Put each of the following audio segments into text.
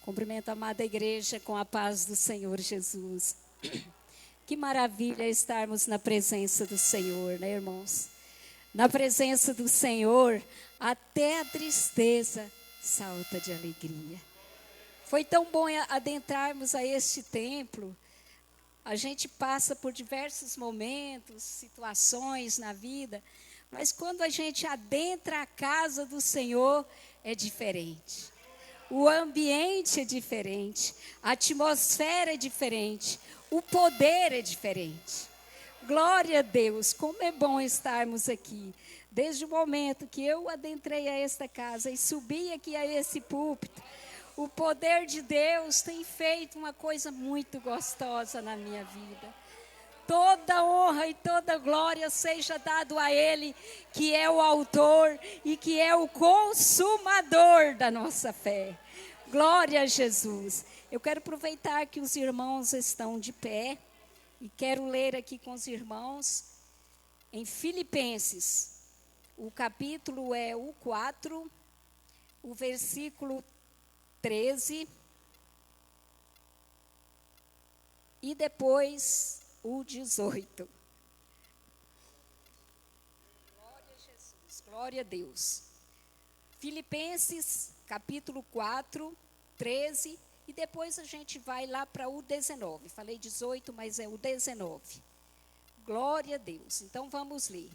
Cumprimento a amada igreja com a paz do Senhor Jesus. Que maravilha estarmos na presença do Senhor, né, irmãos? Na presença do Senhor, até a tristeza salta de alegria. Foi tão bom adentrarmos a este templo. A gente passa por diversos momentos, situações na vida, mas quando a gente adentra a casa do Senhor, é diferente. O ambiente é diferente, a atmosfera é diferente, o poder é diferente. Glória a Deus, como é bom estarmos aqui. Desde o momento que eu adentrei a esta casa e subi aqui a esse púlpito, o poder de Deus tem feito uma coisa muito gostosa na minha vida. Toda honra e toda glória seja dado a Ele, que é o autor e que é o consumador da nossa fé. Glória a Jesus. Eu quero aproveitar que os irmãos estão de pé e quero ler aqui com os irmãos em Filipenses. O capítulo é o 4, o versículo 13 e depois o 18. Glória a Jesus, glória a Deus. Filipenses, capítulo 4, 13, e depois a gente vai lá para o 19. Falei 18, mas é o 19. Glória a Deus. Então vamos ler.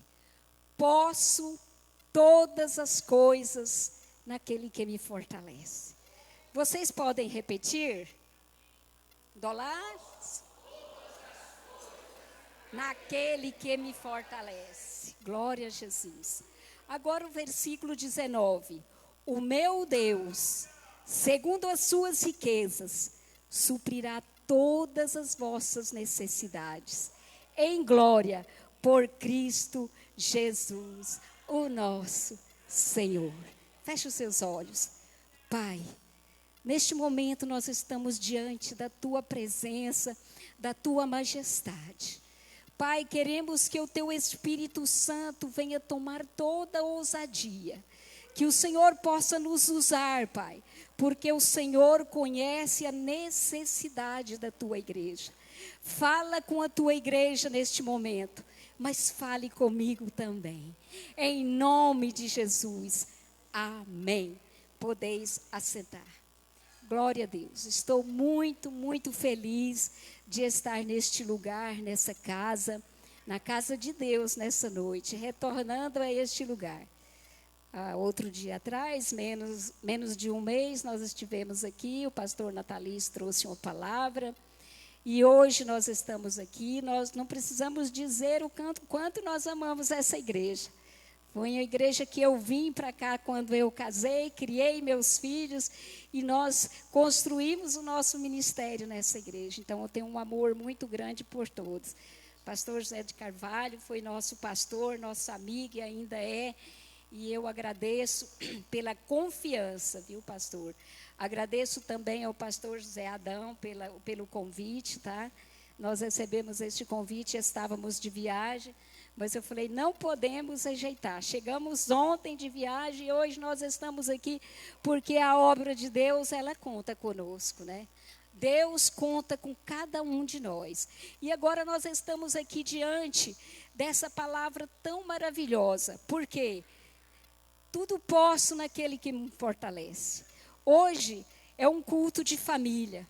Posso todas as coisas naquele que me fortalece. Vocês podem repetir? Dólares? Naquele que me fortalece. Glória a Jesus. Agora o versículo 19. O meu Deus, segundo as suas riquezas, suprirá todas as vossas necessidades, em glória, por Cristo Jesus, o nosso Senhor. Feche os seus olhos. Pai, neste momento nós estamos diante da Tua presença, da Tua majestade. Pai, queremos que o Teu Espírito Santo venha tomar toda a ousadia. Que o Senhor possa nos usar, Pai, porque o Senhor conhece a necessidade da Tua igreja. Fala com a Tua igreja neste momento, mas fale comigo também. Em nome de Jesus. Amém. Podeis assentar. Glória a Deus. Estou muito, muito feliz de estar neste lugar, nessa casa, na casa de Deus nessa noite, retornando a este lugar. Outro dia atrás, menos de um mês, nós estivemos aqui, o pastor Natalice trouxe uma palavra, e hoje nós estamos aqui. Nós não precisamos dizer o quanto nós amamos essa igreja. Foi a igreja que eu vim para cá quando eu casei, criei meus filhos, e nós construímos o nosso ministério nessa igreja. Então, eu tenho um amor muito grande por todos. Pastor José de Carvalho foi nosso pastor, nosso amigo e ainda é. E eu agradeço pela confiança, viu, pastor? Agradeço também ao pastor José Adão pelo convite, tá? Nós recebemos este convite, estávamos de viagem, mas eu falei, não podemos rejeitar. Chegamos ontem de viagem e hoje nós estamos aqui porque a obra de Deus, ela conta conosco, né? Deus conta com cada um de nós. E agora nós estamos aqui diante dessa palavra tão maravilhosa. Por quê? Tudo posso naquele que me fortalece. Hoje é um culto de família.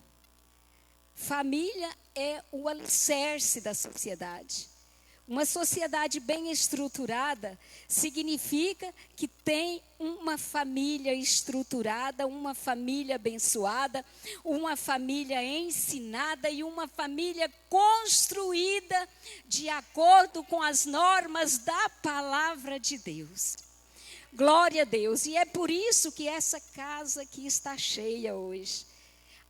Família é o alicerce da sociedade. Uma sociedade bem estruturada significa que tem uma família estruturada, uma família abençoada, uma família ensinada e uma família construída de acordo com as normas da palavra de Deus. Glória a Deus. E é por isso que essa casa aqui está cheia hoje.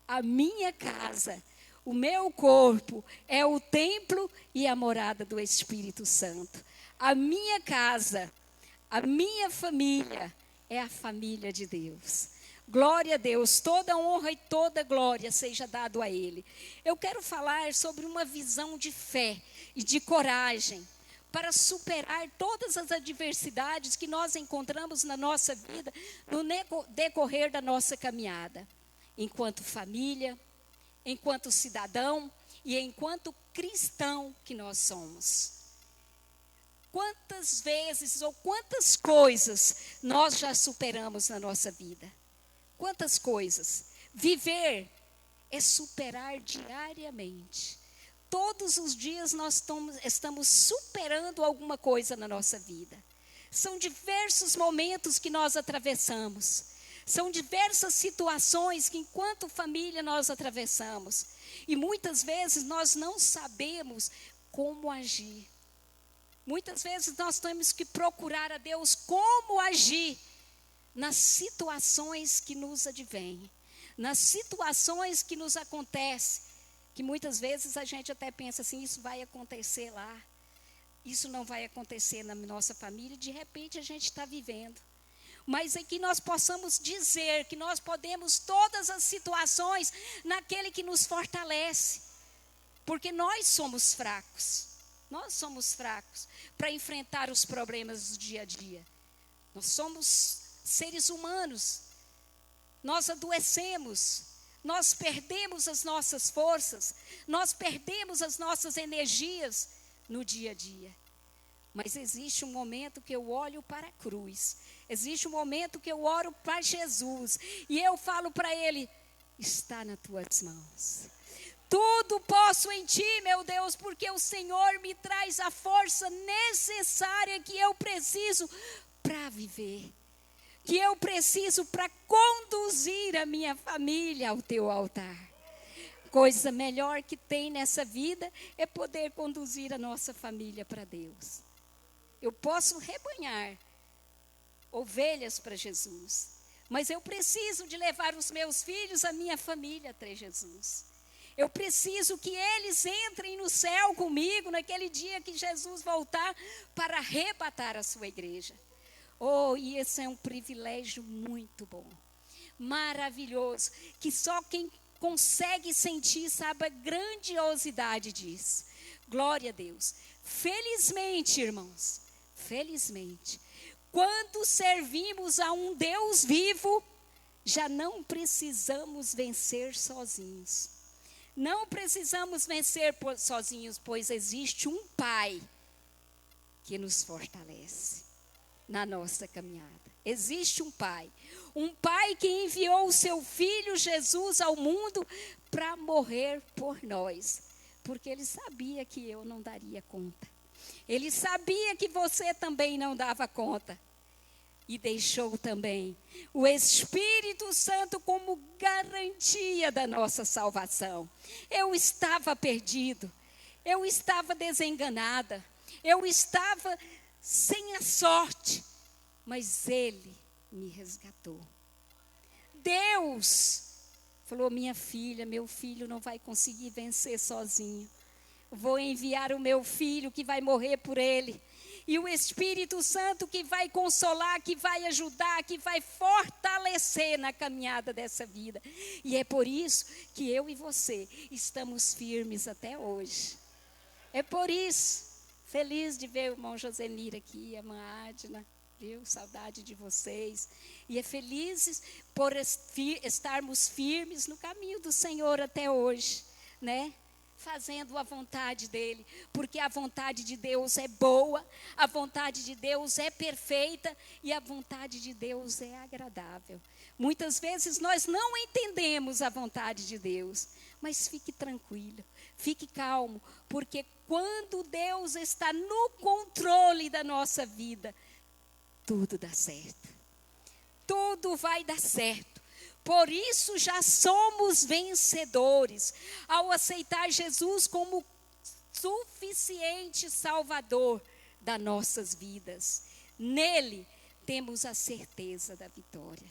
A minha casa, o meu corpo é o templo e a morada do Espírito Santo. A minha casa, a minha família é a família de Deus. Glória a Deus. Toda honra e toda glória seja dado a Ele. Eu quero falar sobre uma visão de fé e de coragem para superar todas as adversidades que nós encontramos na nossa vida, no decorrer da nossa caminhada. enquanto família, enquanto cidadão e enquanto cristão que nós somos. Quantas vezes ou quantas coisas nós já superamos na nossa vida? Quantas coisas? Viver é superar diariamente. Todos os dias nós estamos superando alguma coisa na nossa vida. São diversos momentos que nós atravessamos. São diversas situações que, enquanto família, nós atravessamos. E muitas vezes nós não sabemos como agir. Muitas vezes nós temos que procurar a Deus como agir nas situações que nos advêm, nas situações que nos acontecem, que muitas vezes a gente até pensa assim, isso vai acontecer lá, isso não vai acontecer na nossa família, de repente a gente está vivendo. Mas é que nós possamos dizer que nós podemos todas as situações naquele que nos fortalece, porque nós somos fracos. Nós somos fracos para enfrentar os problemas do dia a dia. Nós somos seres humanos. Nós adoecemos. Nós perdemos as nossas forças. Nós perdemos as nossas energias no dia a dia. Mas existe um momento que eu olho para a cruz. Existe um momento que eu oro para Jesus. E eu falo para Ele, está nas tuas mãos. Tudo posso em ti, meu Deus, porque o Senhor me traz a força necessária que eu preciso para viver. Que eu preciso para conduzir a minha família ao teu altar. Coisa melhor que tem nessa vida é poder conduzir a nossa família para Deus. Eu posso rebanhar ovelhas para Jesus, mas eu preciso de levar os meus filhos, a minha família até Jesus. Eu preciso que eles entrem no céu comigo naquele dia que Jesus voltar para arrebatar a sua igreja. Oh, e esse é um privilégio muito bom, maravilhoso, que só quem consegue sentir sabe a grandiosidade disso. Glória a Deus. Felizmente, irmãos, felizmente, quando servimos a um Deus vivo, já não precisamos vencer sozinhos. Não precisamos vencer sozinhos, pois existe um Pai que nos fortalece na nossa caminhada. Existe um Pai que enviou o seu Filho Jesus ao mundo para morrer por nós, porque Ele sabia que eu não daria conta. Ele sabia que você também não dava conta. E deixou também o Espírito Santo como garantia da nossa salvação. Eu estava perdido, eu estava desenganada, eu estava sem a sorte, mas Ele me resgatou. Deus falou, minha filha, meu filho não vai conseguir vencer sozinho. Vou enviar o meu filho que vai morrer por ele. E o Espírito Santo que vai consolar, que vai ajudar, que vai fortalecer na caminhada dessa vida. E é por isso que eu e você estamos firmes até hoje. É por isso. Feliz de ver o irmão Josenir aqui, a irmã Adna, viu? Saudade de vocês. E é felizes por estarmos firmes no caminho do Senhor até hoje, né? Fazendo a vontade dEle, porque a vontade de Deus é boa, a vontade de Deus é perfeita e a vontade de Deus é agradável. Muitas vezes nós não entendemos a vontade de Deus, mas fique tranquilo, fique calmo, porque quando Deus está no controle da nossa vida, tudo dá certo, tudo vai dar certo. Por isso já somos vencedores, ao aceitar Jesus como suficiente Salvador das nossas vidas. Nele temos a certeza da vitória.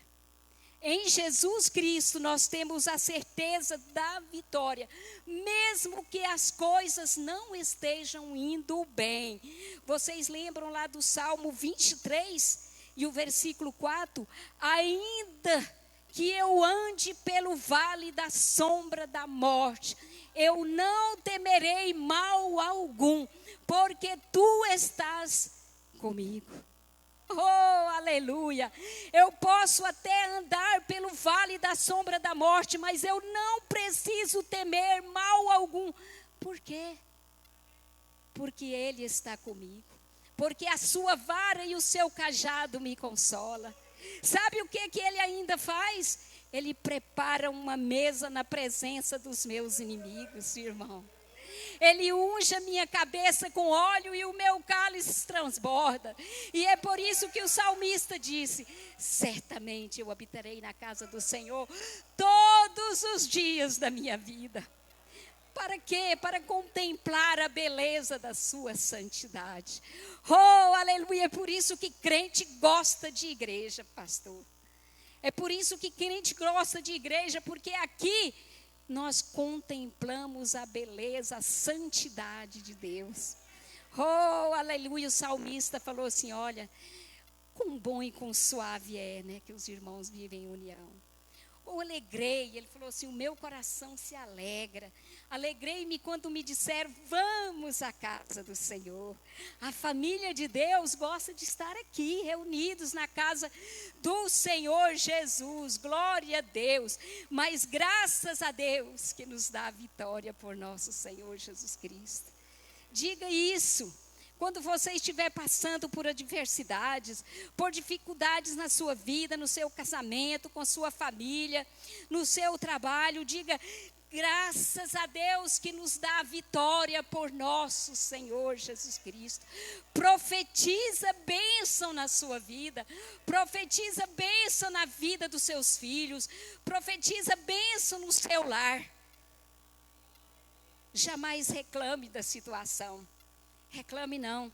Em Jesus Cristo nós temos a certeza da vitória, mesmo que as coisas não estejam indo bem. Vocês lembram lá do Salmo 23 e o versículo 4? Ainda que eu ande pelo vale da sombra da morte, eu não temerei mal algum, porque tu estás comigo. Oh, aleluia. Eu posso até andar pelo vale da sombra da morte, mas eu não preciso temer mal algum. Por quê? Porque Ele está comigo. Porque a sua vara e o seu cajado me consola. Sabe o que Ele ainda faz? Ele prepara uma mesa na presença dos meus inimigos, irmão. Ele unge a minha cabeça com óleo e o meu cálice transborda. E é por isso que o salmista disse: certamente eu habitarei na casa do Senhor todos os dias da minha vida. Para quê? Para contemplar a beleza da sua santidade. Oh, aleluia! É por isso que crente gosta de igreja, pastor. É por isso que crente gosta de igreja, porque aqui nós contemplamos a beleza, a santidade de Deus. Oh, aleluia, o salmista falou assim, olha, quão bom e quão suave é, né, que os irmãos vivem em união. Oh, alegrei, ele falou assim, o meu coração se alegra. Alegrei-me quando me disseram, vamos à casa do Senhor. A família de Deus gosta de estar aqui, reunidos na casa do Senhor Jesus. Glória a Deus. Mas graças a Deus que nos dá a vitória por nosso Senhor Jesus Cristo. Diga isso. Quando você estiver passando por adversidades, por dificuldades na sua vida, no seu casamento, com sua família, no seu trabalho, diga, graças a Deus que nos dá a vitória por nosso Senhor Jesus Cristo. Profetiza bênção na sua vida, profetiza bênção na vida dos seus filhos, profetiza bênção no seu lar. Jamais reclame da situação. Reclame não.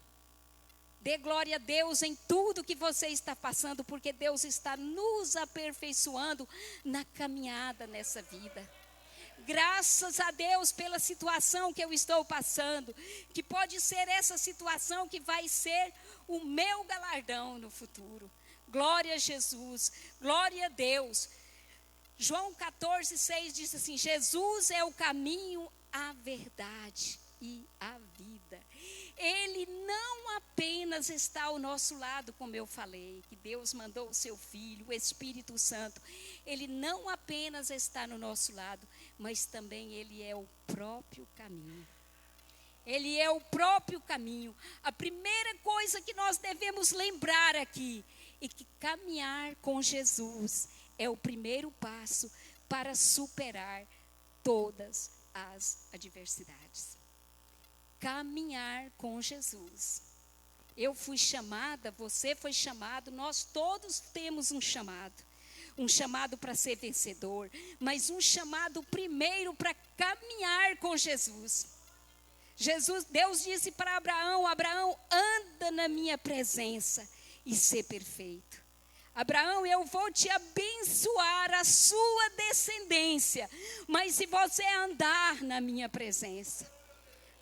Dê glória a Deus em tudo que você está passando, porque Deus está nos aperfeiçoando na caminhada nessa vida. Graças a Deus pela situação que eu estou passando, que pode ser essa situação que vai ser o meu galardão no futuro. Glória a Jesus, glória a Deus. João 14:6 diz assim, Jesus é o caminho, a verdade e a vida. Ele não apenas está ao nosso lado, como eu falei, que Deus mandou o seu Filho, o Espírito Santo. Ele não apenas está no nosso lado, mas também Ele é o próprio caminho. Ele é o próprio caminho. A primeira coisa que nós devemos lembrar aqui é que caminhar com Jesus é o primeiro passo para superar todas as adversidades. Caminhar com Jesus. Eu fui chamada, você foi chamado, nós todos temos um chamado para ser vencedor, mas um chamado primeiro para caminhar com Jesus. Deus disse para Abraão, Abraão, anda na minha presença e ser perfeito. Abraão, eu vou te abençoar a sua descendência, mas se você andar na minha presença.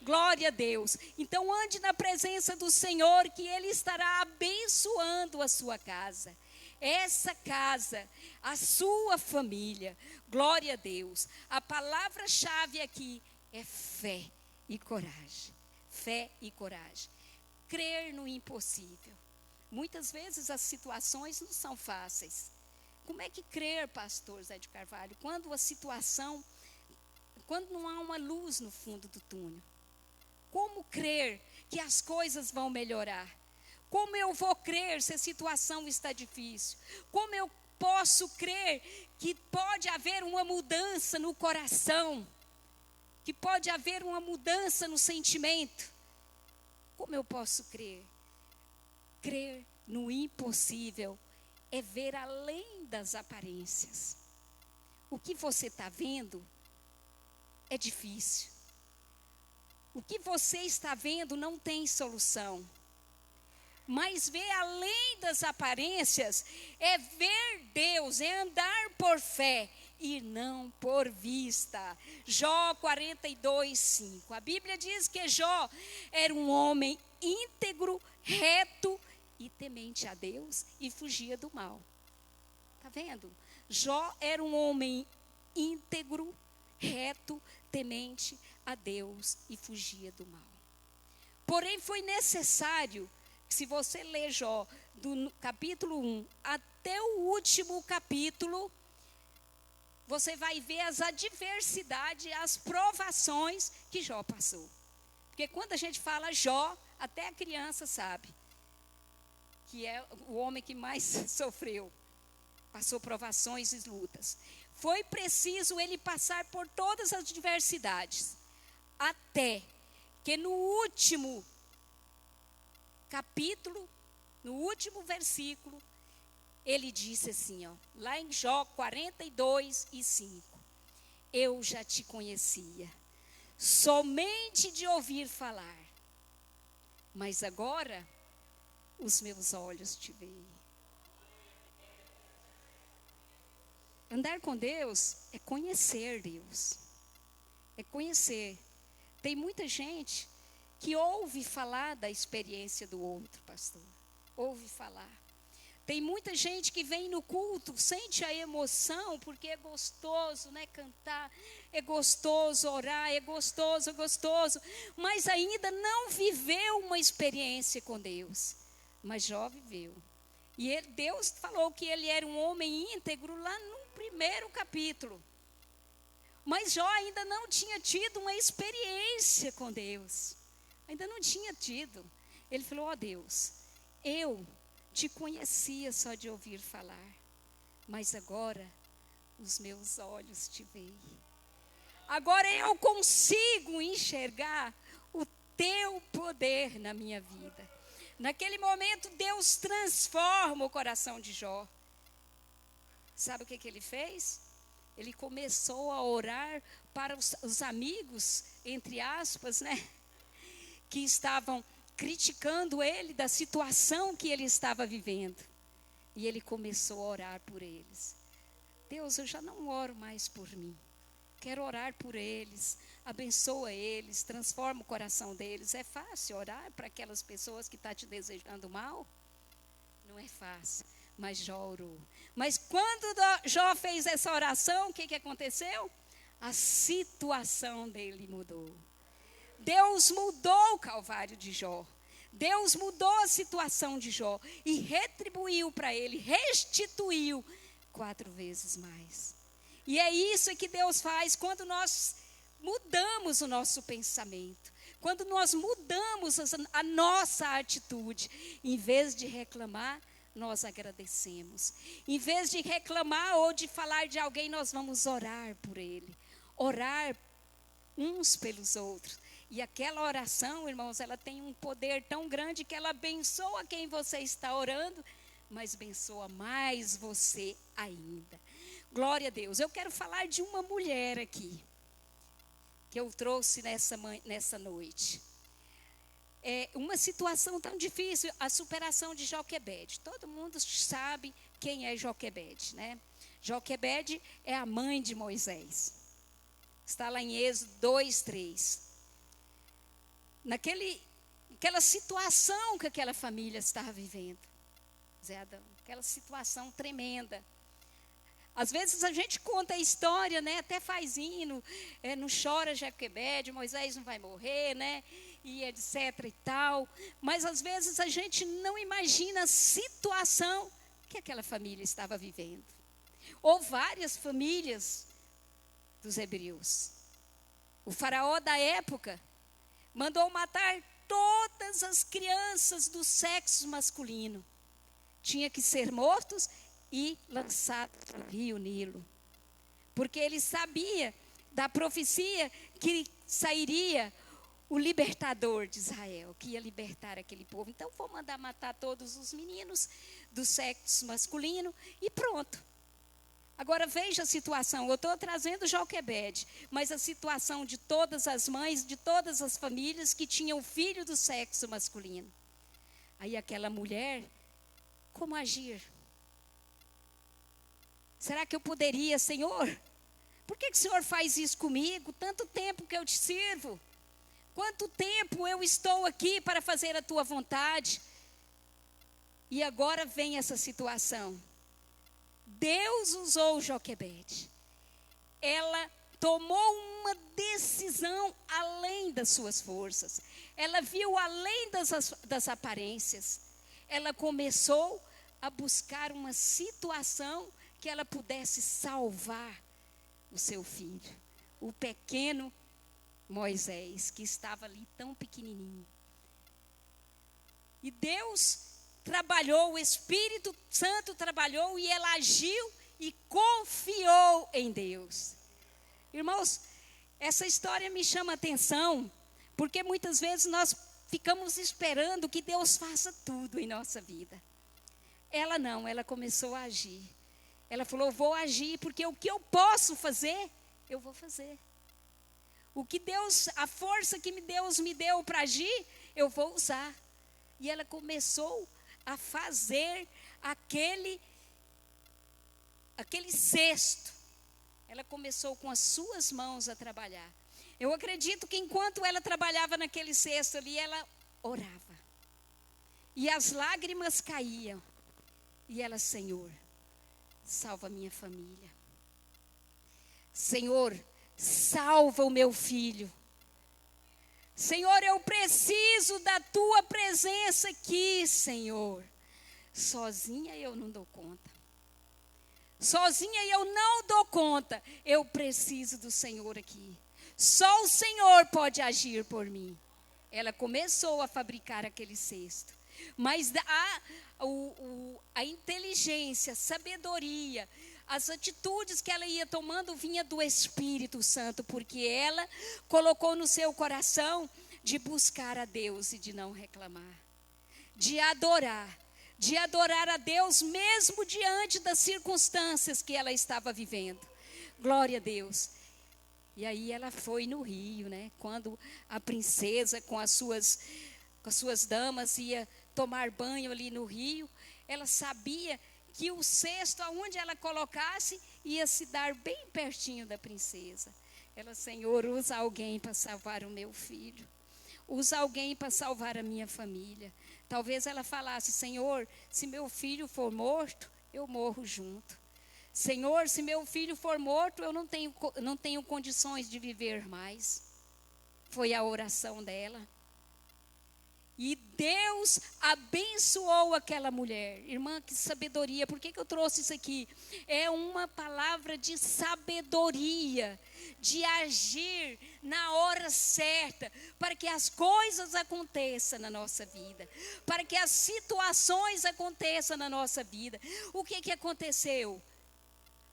Glória a Deus. Então ande na presença do Senhor, que Ele estará abençoando a sua casa. Essa casa, a sua família. Glória a Deus. A palavra-chave aqui é fé e coragem. Fé e coragem. Crer no impossível. Muitas vezes as situações não são fáceis. Como é que crer, pastor Zé de Carvalho, quando não há uma luz no fundo do túnel? Como crer que as coisas vão melhorar? Como eu vou crer se a situação está difícil? Como eu posso crer que pode haver uma mudança no coração? Que pode haver uma mudança no sentimento? Como eu posso crer? Crer no impossível é ver além das aparências. O que você está vendo é difícil. O que você está vendo não tem solução. Mas ver além das aparências é ver Deus, é andar por fé e não por vista. Jó 42:5. A Bíblia diz que Jó era um homem íntegro, reto e temente a Deus e fugia do mal. Está vendo? Jó era um homem íntegro, reto, temente a Deus e fugia do mal. Porém, foi necessário, se você ler Jó, do capítulo 1 até o último capítulo, você vai ver as adversidades, as provações que Jó passou. Porque quando a gente fala Jó, até a criança sabe que é o homem que mais sofreu, passou provações e lutas. Foi preciso ele passar por todas as adversidades, até que no último capítulo, no último versículo, ele disse assim, lá em Jó 42:5, eu já te conhecia, somente de ouvir falar, mas agora os meus olhos te veem. Andar com Deus é conhecer Deus, é conhecer. Tem muita gente que ouve falar da experiência do outro, pastor, ouve falar. Tem muita gente que vem no culto, sente a emoção, porque é gostoso, né, cantar, é gostoso orar, é gostoso, mas ainda não viveu uma experiência com Deus. Mas Jó viveu. E Deus falou que ele era um homem íntegro lá no primeiro capítulo. Mas Jó ainda não tinha tido uma experiência com Deus. Ainda não tinha tido. Ele falou, Deus, eu te conhecia só de ouvir falar, mas agora os meus olhos te veem. Agora eu consigo enxergar o teu poder na minha vida. Naquele momento Deus transforma o coração de Jó. Sabe o que ele fez? Ele começou a orar para os amigos, entre aspas, né, que estavam criticando ele da situação que ele estava vivendo. E ele começou a orar por eles. Deus, eu já não oro mais por mim. Quero orar por eles, abençoa eles, transforma o coração deles. É fácil orar para aquelas pessoas que estão te desejando mal? Não é fácil, mas Jó orou. Mas quando Jó fez essa oração, o que aconteceu? A situação dele mudou. Deus mudou o calvário de Jó. Deus mudou a situação de Jó e retribuiu para ele, restituiu 4 vezes mais. E é isso que Deus faz quando nós mudamos o nosso pensamento, quando nós mudamos a nossa atitude. Em vez de reclamar, nós agradecemos. Em vez de reclamar ou de falar de alguém, nós vamos orar por ele, orar uns pelos outros. E aquela oração, irmãos, ela tem um poder tão grande que ela abençoa quem você está orando, mas abençoa mais você ainda. Glória a Deus. Eu quero falar de uma mulher aqui, que eu trouxe nessa noite. É uma situação tão difícil, a superação de Joquebede. Todo mundo sabe quem é Joquebede, né? Joquebede é a mãe de Moisés. Está lá em Êxodo 2:3. Naquela situação que aquela família estava vivendo, Zé Adão, aquela situação tremenda. Às vezes a gente conta a história, né? Até faz hino, não chora Joquebede, Moisés não vai morrer, né? E etc e tal. Mas às vezes a gente não imagina a situação que aquela família estava vivendo. Ou várias famílias dos hebreus. O faraó da época mandou matar todas as crianças do sexo masculino. Tinha que ser mortos e lançados no rio Nilo. Porque ele sabia da profecia que sairia o libertador de Israel, que ia libertar aquele povo. Então, vou mandar matar todos os meninos do sexo masculino e pronto. Agora, veja a situação. Eu estou trazendo Joquebede, mas a situação de todas as mães, de todas as famílias que tinham filho do sexo masculino. Aí aquela mulher, como agir? Será que eu poderia, Senhor? Por que o Senhor faz isso comigo? Tanto tempo que eu te sirvo. Quanto tempo eu estou aqui para fazer a tua vontade? E agora vem essa situação. Deus usou Joquebede. Ela tomou uma decisão além das suas forças. Ela viu além das aparências. ela começou a buscar uma situação que ela pudesse salvar o seu filho, o pequeno Moisés, que estava ali tão pequenininho. E Deus trabalhou, o Espírito Santo trabalhou e ela agiu e confiou em Deus. Irmãos, essa história me chama a atenção, porque muitas vezes nós ficamos esperando que Deus faça tudo em nossa vida. Ela não, ela começou a agir. Ela falou, vou agir, porque o que eu posso fazer, eu vou fazer. O que Deus, a força que Deus me deu para agir, eu vou usar. E ela começou a fazer aquele cesto. Ela começou com as suas mãos a trabalhar. Eu acredito que enquanto ela trabalhava naquele cesto ali, ela orava. E as lágrimas caíam. E ela, Senhor, salva a minha família. Senhor, salva o meu filho. Senhor, eu preciso da tua presença aqui, Senhor. Sozinha eu não dou conta. Sozinha eu não dou conta. Eu preciso do Senhor aqui. Só o Senhor pode agir por mim. Ela começou a fabricar aquele cesto. Mas a inteligência, a sabedoria, as atitudes que ela ia tomando vinha do Espírito Santo, porque ela colocou no seu coração de buscar a Deus e de não reclamar, de adorar a Deus mesmo diante das circunstâncias que ela estava vivendo. Glória a Deus. E aí ela foi no rio, né? Quando a princesa com as suas damas ia tomar banho ali no rio, ela sabia que o cesto, aonde ela colocasse, ia se dar bem pertinho da princesa. Ela, Senhor, usa alguém para salvar o meu filho. Usa alguém para salvar a minha família. Talvez ela falasse, Senhor, se meu filho for morto, eu morro junto. Senhor, se meu filho for morto, eu não tenho condições de viver mais. Foi a oração dela. E Deus abençoou aquela mulher. Irmã, que sabedoria. Por que eu trouxe isso aqui? É uma palavra de sabedoria, de agir na hora certa, para que as coisas aconteçam na nossa vida, para que as situações aconteçam na nossa vida. O que aconteceu?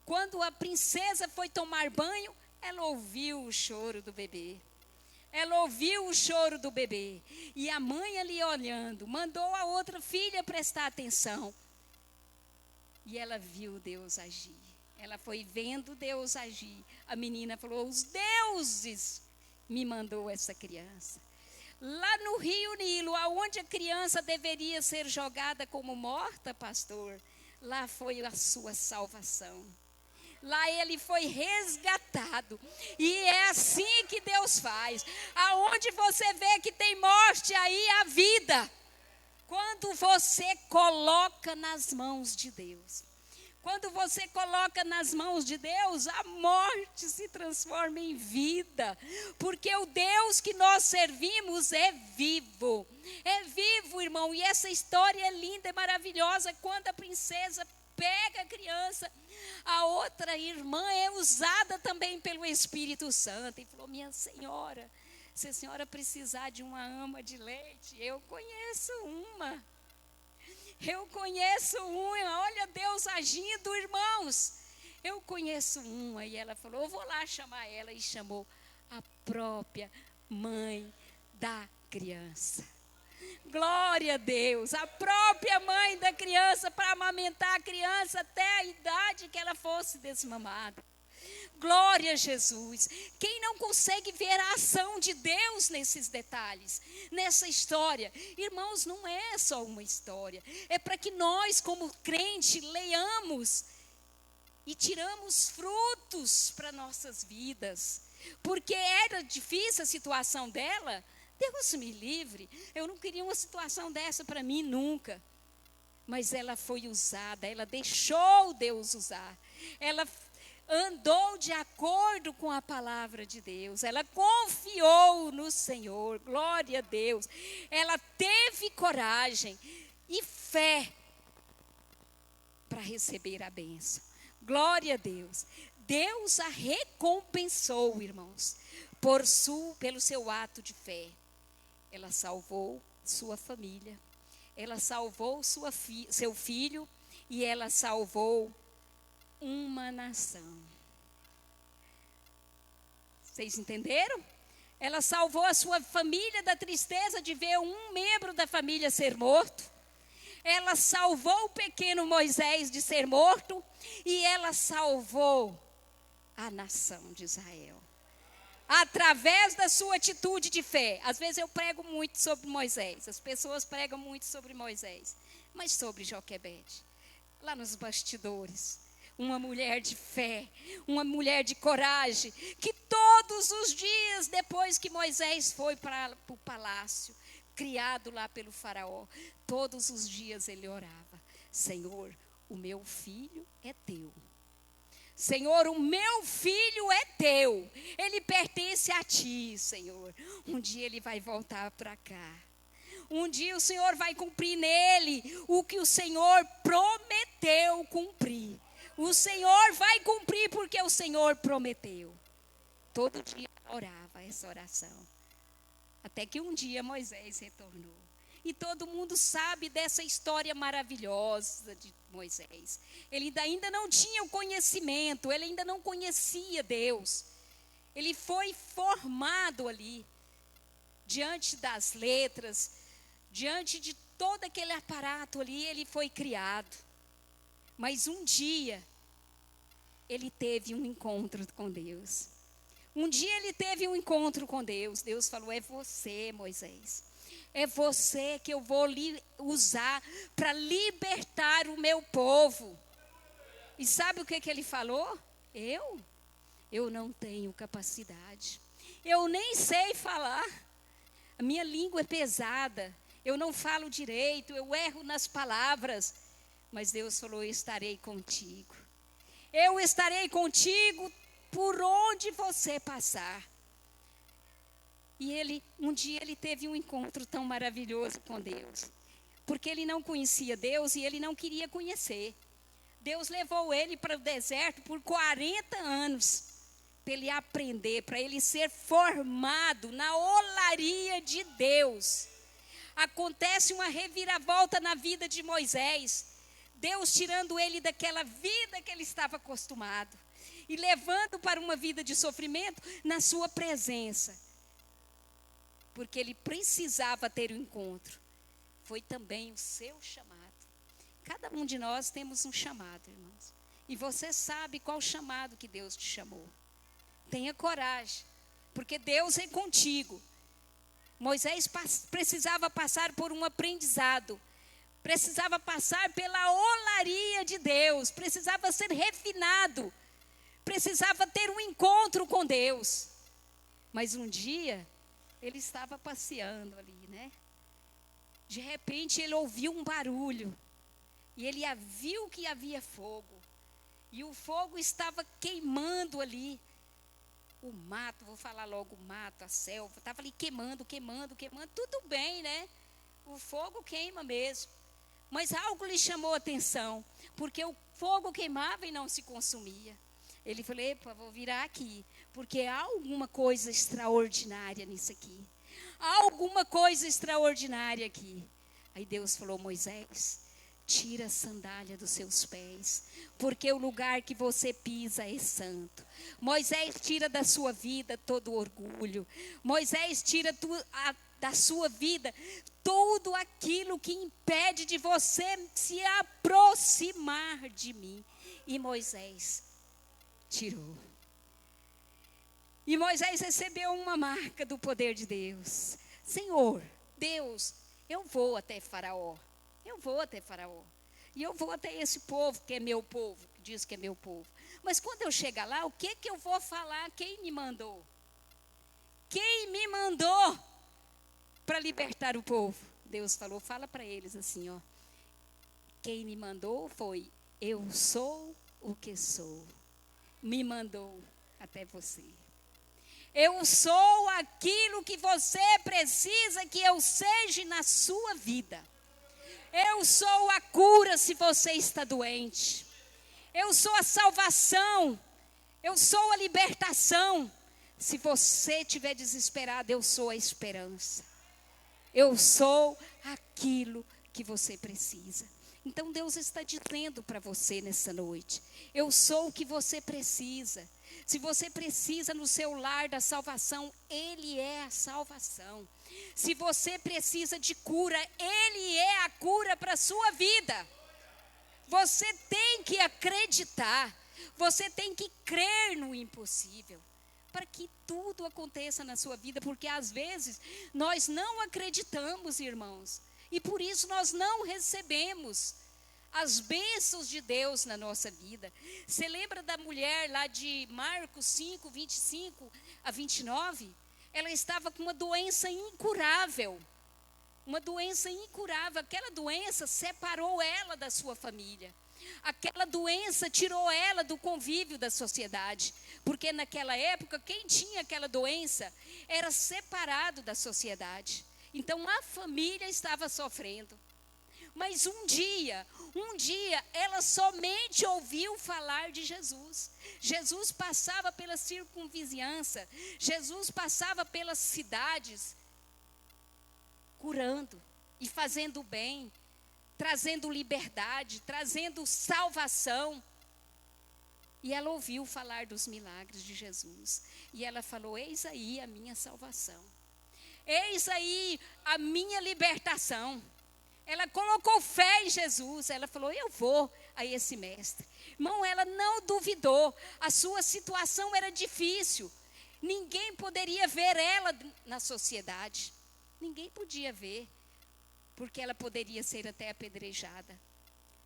Quando a princesa foi tomar banho, ela ouviu o choro do bebê. Ela ouviu o choro do bebê. E a mãe ali olhando, mandou a outra filha prestar atenção. E ela viu Deus agir. Ela foi vendo Deus agir. A menina falou, os deuses me mandou essa criança. Lá no Rio Nilo, aonde a criança deveria ser jogada como morta, pastor, lá foi a sua salvação. Lá ele foi resgatado. E é assim que Deus faz. Aonde você vê que tem morte, aí há vida. Quando você coloca nas mãos de Deus. Quando você coloca nas mãos de Deus, a morte se transforma em vida. Porque o Deus que nós servimos é vivo. É vivo, irmão. E essa história é linda, é maravilhosa. Quando a princesa pega a criança, a outra irmã é usada também pelo Espírito Santo. E falou, minha senhora, se a senhora precisar de uma ama de leite, eu conheço uma. Olha Deus agindo, irmãos. Eu conheço uma. E ela falou, eu vou lá chamar ela. E chamou a própria mãe da criança. Glória a Deus, a própria mãe da criança para amamentar a criança até a idade que ela fosse desmamada. Glória a Jesus. Quem não consegue ver a ação de Deus nesses detalhes, nessa história? Irmãos, não é só uma história. É para que nós, como crente, leiamos e tiramos frutos para nossas vidas. Porque era difícil a situação dela. Deus me livre, eu não queria uma situação dessa para mim nunca. Mas ela foi usada, ela deixou Deus usar. Ela andou de acordo com a palavra de Deus. Ela confiou no Senhor, glória a Deus. Ela teve coragem. e fé para receber a bênção. Glória a Deus. Deus a recompensou, irmãos, pelo seu ato de fé. Ela salvou sua família, ela salvou seu filho e ela salvou uma nação. Vocês entenderam? Ela salvou a sua família da tristeza de ver um membro da família ser morto. Ela salvou o pequeno Moisés de ser morto e ela salvou a nação de Israel. Através da sua atitude de fé. Às vezes eu prego muito sobre Moisés, as pessoas pregam muito sobre Moisés, mas sobre Joquebede, lá nos bastidores, uma mulher de fé, uma mulher de coragem, que todos os dias depois que Moisés foi para o palácio, criado lá pelo faraó, todos os dias ele orava: Senhor, o meu filho é teu. Senhor, o meu filho é teu, ele pertence a ti, Senhor. Um dia ele vai voltar para cá. Um dia o Senhor vai cumprir nele o que o Senhor prometeu cumprir. O Senhor vai cumprir porque o Senhor prometeu. Todo dia orava essa oração. Até que um dia Moisés retornou. E todo mundo sabe dessa história maravilhosa de Moisés. Ele ainda não tinha o conhecimento, ele ainda não conhecia Deus. Ele foi formado ali, diante das letras, diante de todo aquele aparato ali, ele foi criado. Mas um dia, ele teve um encontro com Deus. Um dia ele teve um encontro com Deus. Deus falou: é você, Moisés. É você que eu vou usar para libertar o meu povo. E sabe o que ele falou? Eu não tenho capacidade. Eu nem sei falar. A minha língua é pesada. Eu não falo direito, eu erro nas palavras. Mas Deus falou: eu estarei contigo. Eu estarei contigo por onde você passar. E um dia ele teve um encontro tão maravilhoso com Deus. Porque ele não conhecia Deus e ele não queria conhecer. Deus levou ele para o deserto por 40 anos. Para ele aprender, para ele ser formado na olaria de Deus. Acontece uma reviravolta na vida de Moisés. Deus tirando ele daquela vida que ele estava acostumado. E levando para uma vida de sofrimento na sua presença. Porque ele precisava ter um encontro. Foi também o seu chamado. Cada um de nós temos um chamado, irmãos. E você sabe qual chamado que Deus te chamou. Tenha coragem, porque Deus é contigo. Moisés precisava passar por um aprendizado. Precisava passar pela olaria de Deus. Precisava ser refinado. Precisava ter um encontro com Deus. Mas um dia ele estava passeando ali, né? De repente ele ouviu um barulho. E ele viu que havia fogo. E o fogo estava queimando ali. O mato, vou falar logo o mato, a selva. Estava ali queimando. Tudo bem, né? O fogo queima mesmo. Mas algo lhe chamou a atenção. Porque o fogo queimava e não se consumia. Ele falou: epa, vou virar aqui. Porque há alguma coisa extraordinária nisso aqui. Há alguma coisa extraordinária aqui. Aí Deus falou: Moisés, tira a sandália dos seus pés. Porque o lugar que você pisa é santo. Moisés, tira da sua vida todo o orgulho. Moisés, tira da sua vida tudo aquilo que impede de você se aproximar de mim. E Moisés tirou. E Moisés recebeu uma marca do poder de Deus. Senhor, Deus, eu vou até Faraó. Eu vou até Faraó. E eu vou até esse povo que é meu povo, que diz que é meu povo. Mas quando eu chegar lá, o que eu vou falar? Quem me mandou? Quem me mandou para libertar o povo? Deus falou: fala para eles assim, ó. Quem me mandou foi: eu sou o que sou. Me mandou até você. Eu sou aquilo que você precisa que eu seja na sua vida. Eu sou a cura se você está doente. Eu sou a salvação. Eu sou a libertação. Se você estiver desesperado, eu sou a esperança. Eu sou aquilo que você precisa. Então Deus está dizendo para você nessa noite: eu sou o que você precisa. Se você precisa no seu lar da salvação, Ele é a salvação. Se você precisa de cura, Ele é a cura para a sua vida. Você tem que acreditar, você tem que crer no impossível, para que tudo aconteça na sua vida, porque às vezes nós não acreditamos, irmãos, e por isso nós não recebemos as bênçãos de Deus na nossa vida. Você lembra da mulher lá de Marcos 5, 25 a 29? Ela estava com uma doença incurável. Uma doença incurável. Aquela doença separou ela da sua família. Aquela doença tirou ela do convívio da sociedade. Porque naquela época, quem tinha aquela doença era separado da sociedade. Então a família estava sofrendo. Mas um dia, ela somente ouviu falar de Jesus. Jesus passava pela circunvizinhança, Jesus passava pelas cidades, curando e fazendo bem, trazendo liberdade, trazendo salvação. E ela ouviu falar dos milagres de Jesus. E ela falou: eis aí a minha salvação. Eis aí a minha libertação. Ela colocou fé em Jesus. Ela falou: eu vou a esse mestre. Irmão, ela não duvidou. A sua situação era difícil. Ninguém poderia ver ela na sociedade. Ninguém podia ver. Porque ela poderia ser até apedrejada.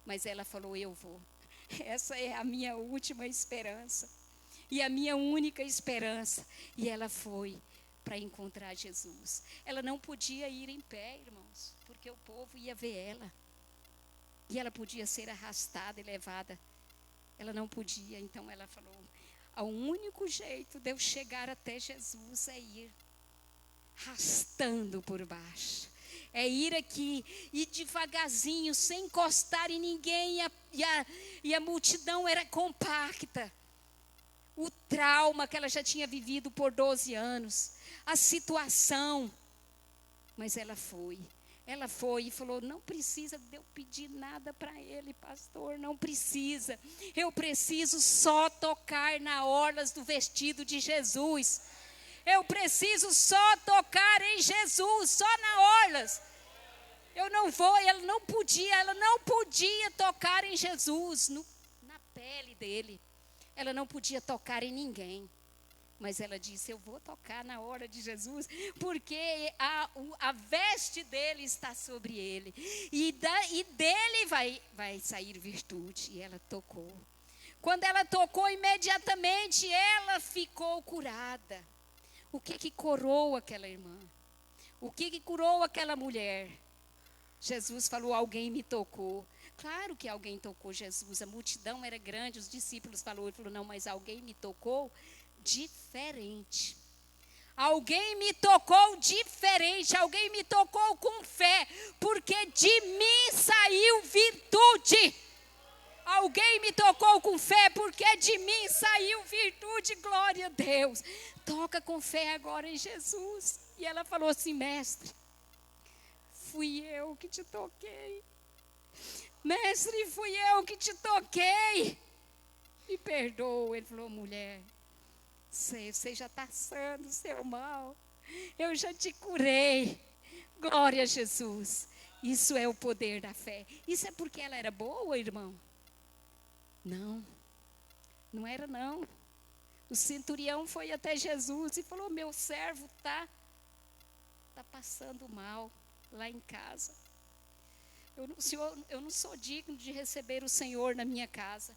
Mas ela falou: eu vou. Essa é a minha última esperança. E a minha única esperança. E ela foi para encontrar Jesus. Ela não podia ir em pé, irmãos, porque o povo ia ver ela. E ela podia ser arrastada e levada. Ela não podia, então ela falou: o único jeito de eu chegar até Jesus é ir arrastando por baixo. É ir aqui, ir devagarzinho, sem encostar em ninguém. E a multidão era compacta. O trauma que ela já tinha vivido por 12 anos. A situação. Mas ela foi e falou: não precisa de eu pedir nada para ele, pastor, não precisa. Eu preciso só tocar na orlas do vestido de Jesus. Eu preciso só tocar em Jesus, só na orlas. Eu não vou, ela não podia tocar em Jesus, na pele dele. Ela não podia tocar em ninguém. Mas ela disse: eu vou tocar na hora de Jesus, porque a veste dele está sobre ele. E dele vai sair virtude. E ela tocou. Quando ela tocou, imediatamente ela ficou curada. O que curou aquela irmã? O que curou aquela mulher? Jesus falou: alguém me tocou. Claro que alguém tocou Jesus. A multidão era grande, os discípulos falaram. Ele falou: não, mas alguém me tocou diferente. Alguém me tocou diferente. Alguém me tocou com fé. Porque de mim saiu virtude. Alguém me tocou com fé, porque de mim saiu virtude. Glória a Deus. Toca com fé agora em Jesus. E ela falou assim: mestre, fui eu que te toquei. Mestre, fui eu que te toquei. Me perdoa. Ele falou: mulher, você já está sando o seu mal. Eu já te curei. Glória a Jesus. Isso é o poder da fé. Isso é porque ela era boa, irmão? Não. Não era, não. O centurião foi até Jesus e falou: meu servo está passando mal lá em casa. Eu não sou digno de receber o Senhor na minha casa.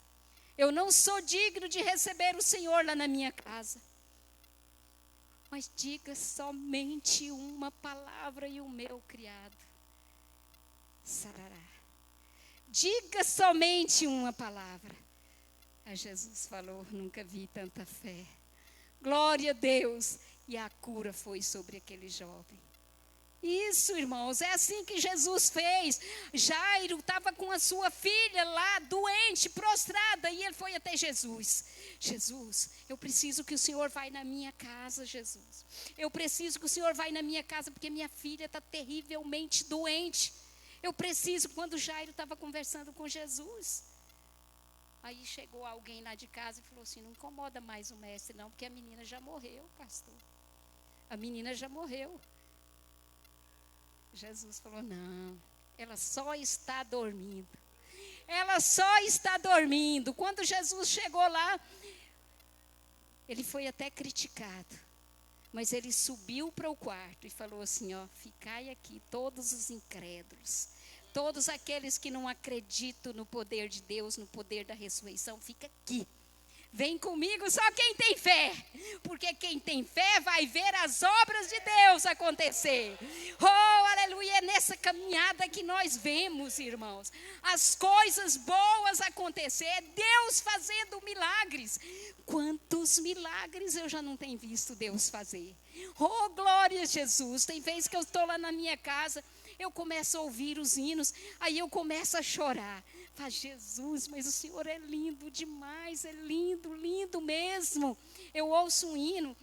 Eu não sou digno de receber o Senhor lá na minha casa. Mas diga somente uma palavra e o meu criado sarará. Diga somente uma palavra. Aí Jesus falou: nunca vi tanta fé. Glória a Deus. E a cura foi sobre aquele jovem. Isso, irmãos, é assim que Jesus fez. Jairo estava com a sua filha lá, doente, prostrada, e ele foi até Jesus. Jesus, eu preciso que o Senhor vá na minha casa, Jesus. Eu preciso que o Senhor vá na minha casa, porque minha filha está terrivelmente doente. Eu preciso, quando Jairo estava conversando com Jesus. Aí chegou alguém lá de casa e falou assim, não incomoda mais o mestre não, porque a menina já morreu, pastor. A menina já morreu. Jesus falou, não, ela só está dormindo. Ela só está dormindo. Quando Jesus chegou lá, ele foi até criticado. Mas ele subiu para o quarto e falou assim, ó, ficai aqui todos os incrédulos. Todos aqueles que não acreditam no poder de Deus, no poder da ressurreição, fica aqui. Vem comigo só quem tem fé, porque quem tem fé vai ver as obras de Deus acontecer. Oh, aleluia, é nessa caminhada que nós vemos, irmãos, as coisas boas acontecer, é Deus fazendo milagres. Quantos milagres eu já não tenho visto Deus fazer. Oh, glória a Jesus, tem vezes que eu estou lá na minha casa, eu começo a ouvir os hinos, aí eu começo a chorar. Faz, Jesus, mas o Senhor é lindo demais, é lindo, lindo mesmo. Eu ouço um hino,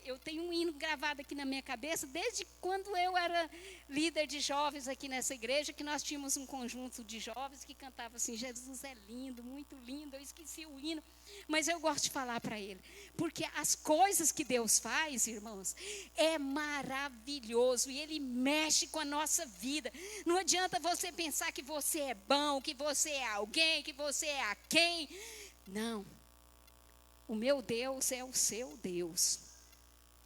eu tenho um hino gravado aqui na minha cabeça, desde quando eu era líder de jovens aqui nessa igreja, que nós tínhamos um conjunto de jovens que cantava assim, Jesus é lindo, muito lindo, eu esqueci o hino, mas eu gosto de falar para ele, porque as coisas que Deus faz, irmãos, é maravilhoso, e Ele mexe com a nossa vida. Não adianta você pensar que você é bom, que você é alguém, que você é a quem. Não, o meu Deus é o seu Deus.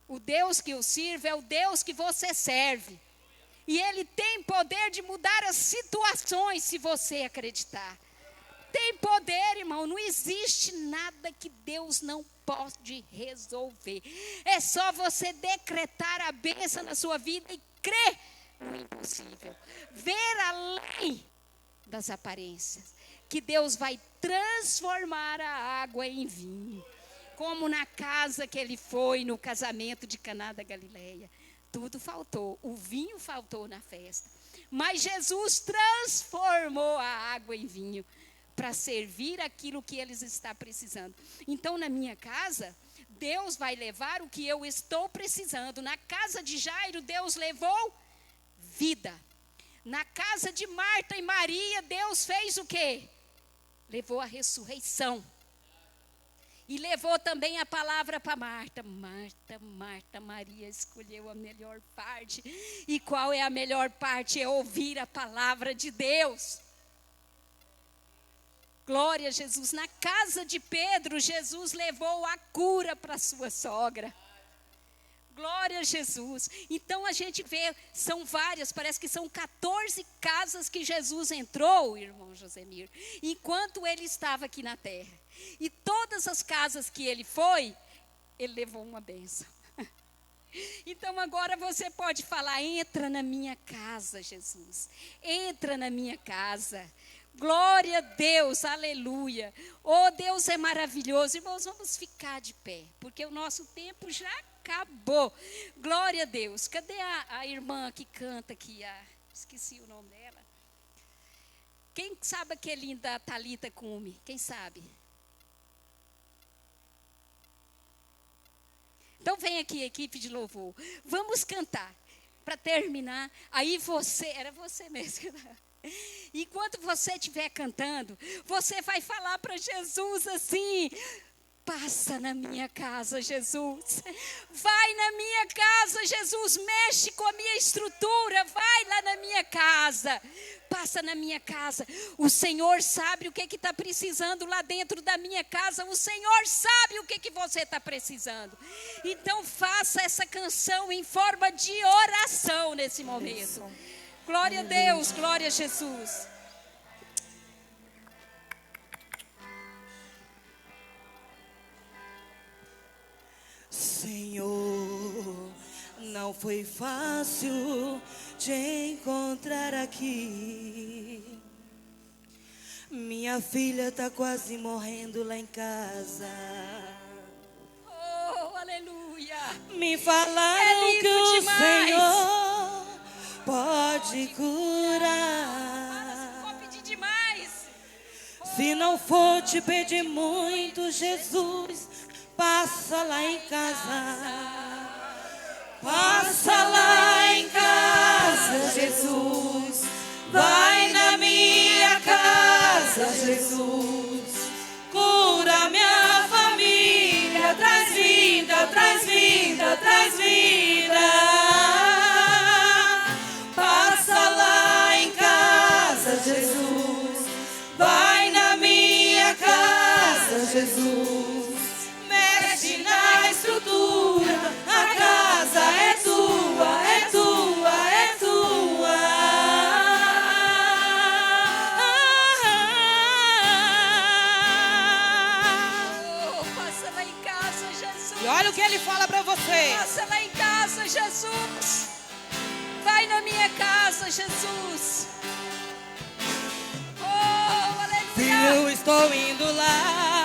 O Deus que eu sirvo é o Deus que você serve. E Ele tem poder de mudar as situações se você acreditar. Tem poder, irmão, não existe nada que Deus não pode resolver. É só você decretar a bênção na sua vida e crer no impossível. Ver além das aparências. Que Deus vai transformar a água em vinho. Como na casa que ele foi, no casamento de Caná da Galileia. Tudo faltou, o vinho faltou na festa. Mas Jesus transformou a água em vinho para servir aquilo que eles estão precisando. Então, na minha casa, Deus vai levar o que eu estou precisando. Na casa de Jairo, Deus levou vida. Na casa de Marta e Maria, Deus fez o quê? Levou a ressurreição. E levou também a palavra para Marta. Marta, Marta, Maria escolheu a melhor parte. E qual é a melhor parte? É ouvir a palavra de Deus. Glória a Jesus. Na casa de Pedro, Jesus levou a cura para sua sogra. Glória a Jesus. Então a gente vê, são várias, parece que são 14 casas que Jesus entrou, irmão Josemir, enquanto ele estava aqui na terra. E todas as casas que ele foi, ele levou uma bênção. Então agora você pode falar, entra na minha casa, Jesus. Entra na minha casa. Glória a Deus, aleluia. Oh, Deus é maravilhoso. Irmãos, vamos ficar de pé, porque o nosso tempo já acabou. Glória a Deus. Cadê a irmã que canta aqui? Esqueci o nome dela. Quem sabe aquele da Thalita Cume? Quem sabe? Então vem aqui, equipe de louvor. Vamos cantar. Para terminar, aí você, era você mesmo. Enquanto você estiver cantando, você vai falar para Jesus assim: passa na minha casa, Jesus. Vai na minha casa, Jesus. Mexe com a minha estrutura. Vai lá na minha casa. Passa na minha casa. O Senhor sabe o que está precisando lá dentro da minha casa. O Senhor sabe o que você está precisando. Então faça essa canção em forma de oração nesse momento. Glória a Deus, glória a Jesus. Senhor, não foi fácil te encontrar aqui. Minha filha tá quase morrendo lá em casa. Oh, aleluia. Me falaram que o demais. Senhor te curar. Vou pedir demais. Se não for te pedir muito, Jesus, passa lá em casa. Passa lá em casa, Jesus. Vai na minha casa, Jesus. Cura minha família. Traz vida, traz vida, traz vida. Passa lá em casa, Jesus. Vai na minha casa, Jesus. Mexe na estrutura. A casa é tua, é tua, é tua. Passa lá em casa, Jesus. E olha o que ele fala pra você. Passa lá em casa, Jesus. Vai na minha casa, Jesus. Oh, aleluia. Eu estou indo lá.